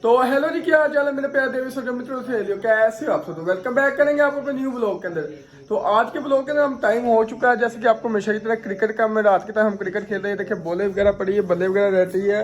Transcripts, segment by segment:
तो हेलो जी, क्या हाल चाल है मेरे प्यारे देवी सोचो मित्रों से लियो, कैसे हो आप सब। तो वेलकम बैक करेंगे आप अपने न्यू ब्लॉग के अंदर। तो आज के ब्लॉग के अंदर हम टाइम हो चुका है, जैसे कि आपको हमेशा की तरह क्रिकेट का, मैं रात के टाइम हम क्रिकेट खेल रहे हैं। देखिए बॉलें वगैरह पड़ी है, बल्ले वगैरह रहती है,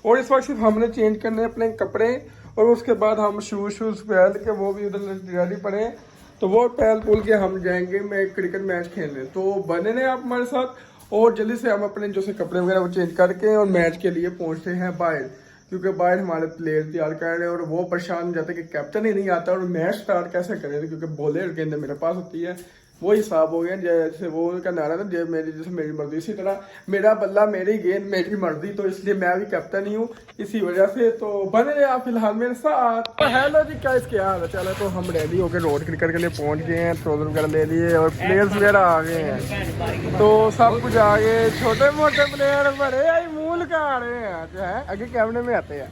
और इस वक्त सिर्फ हमने चेंज करने हैं अपने कपड़े, और उसके बाद हम शूज़ पहन के वो भी उधर रेडी पड़े हैं। तो वो पहल पुल के हम जाएंगे मैं क्रिकेट मैच खेलने। तो बने रहे आप हमारे साथ, और जल्दी से हम अपने जो से कपड़े वगैरह वो चेंज करके और मैच के लिए पहुंचते हैं बाहर, क्योंकि बाहर हमारे प्लेयर तैयार कर रहे हैं और वो परेशान हो जाते हैं कि कैप्टन ही नहीं आता और मैच स्टार्ट कैसे करें, क्योंकि बॉलर गेंद मेरे पास होती है। वो हिसाब हो गया, जैसे वो का नारा था जैसे मेरी मर्जी, इसी तरह मेरा बल्ला मेरी गेंद मेरी मर्जी, तो इसलिए मैं भी कैप्टन ही हूँ इसी वजह से। तो बने रहे आप फिलहाल मेरे साथ। तो हेलो जी, क्या इसके हाल चल है। तो हम रेडी होकर रोड क्रिकेट के लिए पहुंच गए हैं, ट्रोजर वगैरह ले लिए और प्लेयर्स वगैरह आ गए हैं। तो सब कुछ आ गए, छोटे मोटे प्लेयर बड़े आई मूल का आ रहे हैं जो है आगे कैमरे में आते हैं।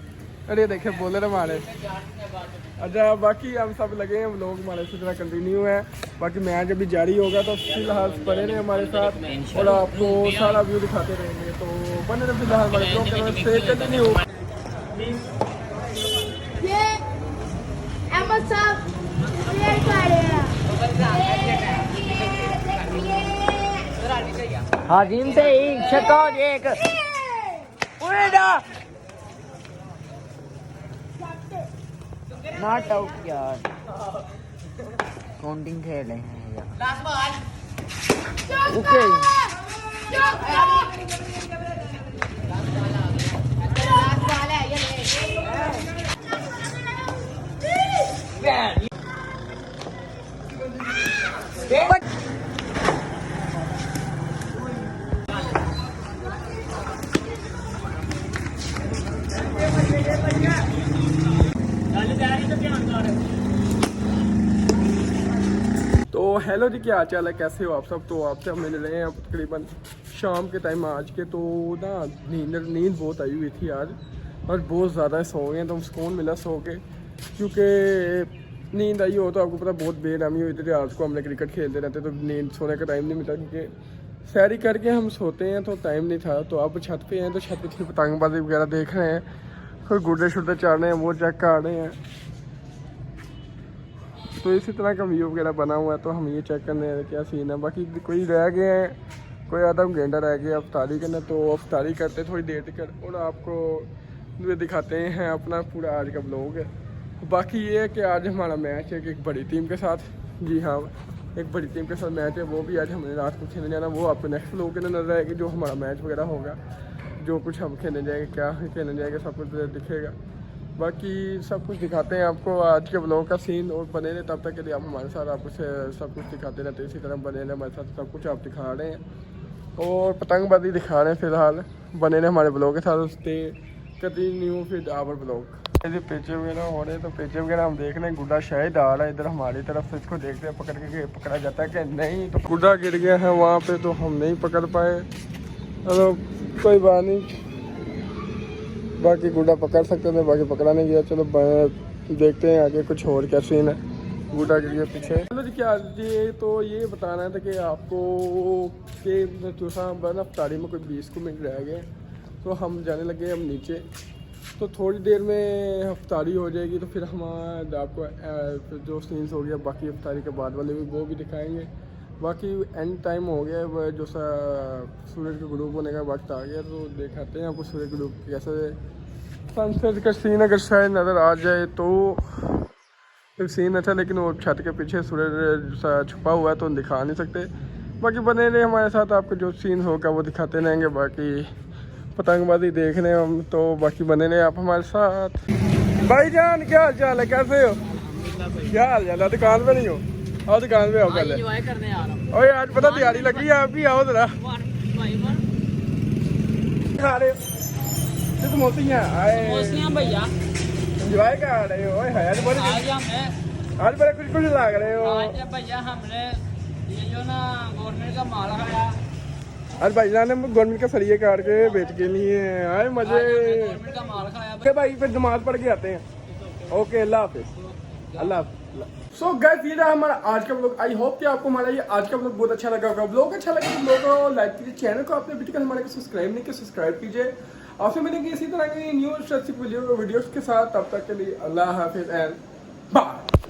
अरे देखे बॉलर हमारे। अच्छा, बाकी हम सब लगे हैं, लोग हमारे इसी तरह कंटिन्यू है। बाकी मैच अभी जारी होगा, तो फिलहाल बने रहे हमारे साथ और आपको सारा व्यू दिखाते रहेंगे। तो बने रहे फिलहाल हमारे ब्लॉग से कंटिन्यू। ये अहमद साहब प्लेयर का है। हाजिम से एक छक्का और एक उड़ेगा नॉट आउट यार। काउंटिंग खेल रहे हैं यार। ओके तो हेलो जी, क्या हाल चाल है, कैसे हो आप सब। तो आपसे हम मिल रहे हैं अब तकरीबन शाम के टाइम आज के। तो ना नींद बहुत आई हुई थी आज, और बहुत ज़्यादा सो गए, तो सुकून मिला सो के, क्योंकि नींद आई हो तो आपको पता बहुत बेनामी हुई थी। रात को हमने क्रिकेट खेलते रहते तो नींद सोने का टाइम नहीं मिलता, क्योंकि सैरी करके हम सोते हैं तो टाइम नहीं था। तो आप छत पे हैं, तो छत पे पतंगबाजी वगैरह देख रहे हैं, कोई गुड्डे शुड्डे चाड़ रहे हैं, वो चेक कर रहे हैं। तो इसी तरह का व्यू वगैरह बना हुआ है, तो हम ये चेक करने हैं क्या सीन है। बाकी कोई रह गए हैं, कोई आधा घंटा रह गया अफ्तारी करना, तो अफ्तारी करते थोड़ी देर तक और आपको दिखाते हैं अपना पूरा आज का ब्लॉग है। बाकी ये है कि आज हमारा मैच है एक बड़ी टीम के साथ। जी हाँ, एक बड़ी टीम के साथ मैच है, वो भी आज हमने रात को खेलने जाना। वो आपको नेक्स्ट ब्लॉग के अंदर नजर आएगी, जो हमारा मैच वगैरह होगा, जो कुछ हम खेलने जाएंगे, क्या खेलने जाएंगे, सब कुछ दिखेगा। बाकी सब कुछ दिखाते हैं आपको आज के ब्लॉग का सीन, और बने रहे तब तक के लिए आप हमारे साथ, आपको सब कुछ दिखाते रहते हैं। इसी तरह बने रहे हमारे साथ, सब कुछ आप दिखा रहे हैं और पतंगबाजी दिखा रहे हैं। फिलहाल बने रहे हमारे ब्लॉग के साथ, उससे कंटिन्यू फिर आवर ब्लॉग। पेचे वगैरह हो रहे हैं, तो पेचे वगैरह हम देख रहे हैं। गुड्डा शायद आ रहा है इधर हमारी तरफ से, इसको देखते हैं पकड़ के पकड़ा जाता है कि नहीं। तो गुड्डा गिर गया है वहाँ पे, तो हम नहीं पकड़ पाए। चलो कोई बात नहीं, बाकी गुड्डा पकड़ सकते थे, बाकी पकड़ा नहीं गया। चलो देखते हैं आगे कुछ और क्या सीन है गुड्डा के लिए पीछे। चलो जी, क्या जी, तो ये बताना था कि आपको कि दूसरा अफ्तारी में कोई 20 मिनट रह गए, तो हम जाने लगे हम नीचे। तो थोड़ी देर में अफ्तारी हो जाएगी, तो फिर हम आपको जो सीन्स हो गया बाकी अफ्तारी के बाद वाले भी वो भी दिखाएंगे। बाकी एंड टाइम हो गया, जो सा सूरज के ग्रुप होने का वक्त आ गया, तो दिखाते हैं आपको सूरज ग्रुप कैसे सनसेट का सीन अगर शायद नज़र आ जाए तो फिर सीन अच्छा। लेकिन वो छत के पीछे सूरज छुपा हुआ है, तो दिखा नहीं सकते। बाकी बने रहे हमारे साथ, आपको जो सीन होगा वो दिखाते रहेंगे। बाकी पतंगबाजी देख रहे हैं हम, तो बाकी बने रहे आप हमारे साथ। भाईजान क्या हाल चाल है, कैसे हो, क्या हाल चाल है। दुकान पे नहीं हो, आओ दुकान पे आओ पहले। ओए आज पता तैयारी लगी है, आप भी आओ जरा। खा रहे हो समोसियाँ भैया, एंजॉय कर रहे हो। आज बड़े कुछ लग रहे हो। भैया हमने ये जो ना गवर्नमेंट का माल खाया, आज भाईजान ने गवर्नमेंट का सरिये काट के बेच के लिए आए मजे। गवर्नमेंट का माल खाया भाई फिर नमाज पढ़ के आते हैं। ओके, अल्लाह हाफिज, अल्लाह हाफिज। सो गाइस, ये रहा हमारा आज का ब्लॉग। आई होप कि आपको हमारा ये आज का ब्लॉग बहुत अच्छा लगा होगा। ब्लॉग अच्छा लगा तो ब्लॉग को लाइक कीजिए, चैनल को आपने अभी तक हमारे को सब्सक्राइब नहीं किया, सब्सक्राइब कीजिए। आपसे मिलेंगे इसी तरह की न्यू स्ट्रेचिक वीडियोस के साथ, तब तक के लिए अल्लाह हाफिज एंड बाय।